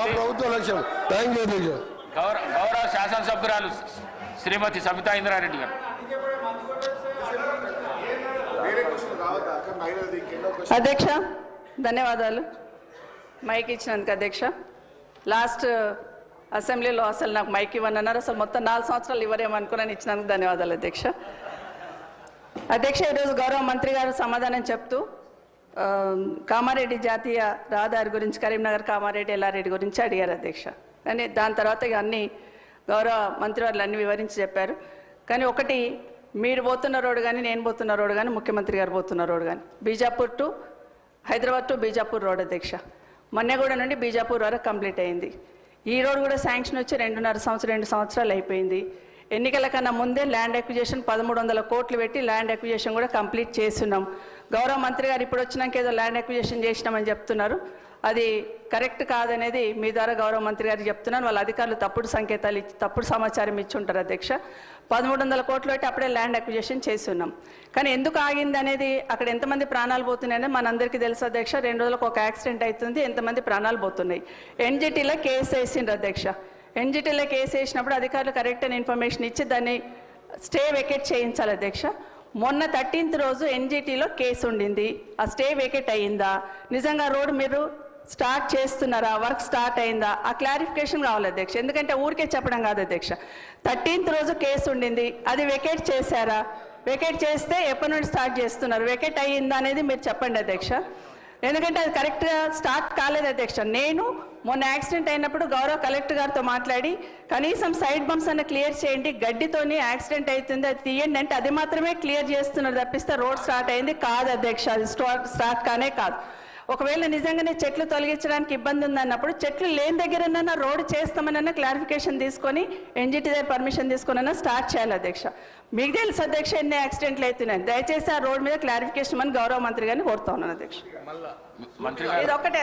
ప్రభుత్వ లక్ష్యం. Thank you అధ్యక్ష. గౌరవ శాసనసభ్యురాలు శ్రీమతి సబితా ఇంద్రారెడ్డి గారు. అధ్యక్ష ధన్యవాదాలు మైక్ ఇచ్చినందుకు. అధ్యక్ష లాస్ట్ అసెంబ్లీలో అసలు నాకు మైక్ ఇవ్వనన్నారు, అసలు మొత్తం 4 సంవత్సరాలు ఇవ్వరేమనుకున్నాను, ఇచ్చినందుకు ధన్యవాదాలు అధ్యక్ష. అధ్యక్ష ఈరోజు గౌరవ మంత్రి గారు సమాధానం చెప్తూ కామారెడ్డి జాతీయ రహదారి గురించి, కరీంనగర్ కామారెడ్డి ఎల్లారెడ్డి గురించి అడిగారు అధ్యక్ష. కానీ దాని తర్వాత ఇక అన్ని గౌరవ మంత్రి వారు అన్ని వివరించి చెప్పారు. కానీ ఒకటి, మీరు పోతున్న రోడ్డు కానీ నేను పోతున్న రోడ్డు కానీ ముఖ్యమంత్రి గారు పోతున్న రోడ్డు కానీ Bijapur to Hyderabad to Bijapur road అధ్యక్ష. మన్నెగూడ నుండి బీజాపూర్ వరకు కంప్లీట్ అయింది. ఈ రోడ్ కూడా శాంక్షన్ వచ్చి 2 సంవత్సరాలు అయిపోయింది. ఎన్నికల కన్నా ముందే ల్యాండ్ అక్విజిషన్ 1300 కోట్లు పెట్టి ల్యాండ్ అక్విజిషన్ కూడా కంప్లీట్ చేస్తున్నాం. గౌరవ మంత్రి గారు ఇప్పుడు వచ్చినాక ఏదో ల్యాండ్ అక్విజిషన్ చేసినామని చెప్తున్నారు, అది కరెక్ట్ కాదనేది మీ ద్వారా గౌరవ మంత్రి గారికి చెప్తున్నాను. వాళ్ళ అధికారులు తప్పుడు సంకేతాలు ఇచ్చి తప్పుడు సమాచారం ఇచ్చి ఉంటారు అధ్యక్ష. 1300 కోట్లు పెట్టి అప్పుడే ల్యాండ్ అక్విజిషన్ చేస్తున్నాం. కానీ ఎందుకు ఆగింది అనేది, అక్కడ ఎంతమంది ప్రాణాలు పోతున్నాయని మనందరికీ తెలుసు అధ్యక్ష. 2 రోజులకు ఒక యాక్సిడెంట్ అవుతుంది, ఎంతమంది ప్రాణాలు పోతున్నాయి. ఎన్జిటీలో కేసు వేసిండ్రు అధ్యక్ష. ఎన్జిటీలో కేసు వేసినప్పుడు అధికారులు కరెక్ట్ అయిన ఇన్ఫర్మేషన్ ఇచ్చి దాన్ని స్టే వెకేట్ చేయించాలి అధ్యక్ష. మొన్న 13th రోజు ఎన్జిటీలో కేసు ఉండింది, ఆ స్టే వెకేట్ అయ్యిందా, నిజంగా రోడ్డు మీరు స్టార్ట్ చేస్తున్నారా, వర్క్ స్టార్ట్ అయిందా, ఆ క్లారిఫికేషన్ కావాలి అధ్యక్ష. ఎందుకంటే ఊరికే చెప్పడం కాదు అధ్యక్ష. 13th రోజు కేసు ఉండింది, అది వెకేట్ చేశారా, వెకేట్ చేస్తే ఎప్పటి నుండి స్టార్ట్ చేస్తున్నారు, వెకేట్ అయ్యిందా అనేది మీరు చెప్పండి అధ్యక్ష. ఎందుకంటే అది కరెక్ట్గా స్టార్ట్ కాలేదు అధ్యక్ష. నేను మొన్న యాక్సిడెంట్ అయినప్పుడు గౌరవ కలెక్టర్ గారితో మాట్లాడి కనీసం సైడ్ బంప్స్ అన్న క్లియర్ చేయండి, గడ్డితోని యాక్సిడెంట్ అవుతుంది అది తీయండి అంటే అది మాత్రమే క్లియర్ చేస్తున్నారు తప్పిస్తే రోడ్ స్టార్ట్ అయింది కాదు అధ్యక్ష. అది స్టార్ట్ కానే కాదు. ఒకవేళ నిజంగానే చెట్లు తొలగించడానికి ఇబ్బంది ఉందన్నప్పుడు చెట్లు లేని దగ్గరన్నా రోడ్డు చేస్తామనన్నా క్లారిఫికేషన్ తీసుకొని ఎన్జిటి దగ్గర పర్మిషన్ తీసుకున్నా స్టార్ట్ చేయాలి అధ్యక్ష. మీకు తెలుసు అధ్యక్ష ఎన్ని యాక్సిడెంట్లు అవుతున్నాయి, దయచేసి ఆ రోడ్ మీద క్లారిఫికేషన్ అని గౌరవ మంత్రి గారిని కోరుతా ఉన్నాను అధ్యక్ష. ఇది ఒక్కటే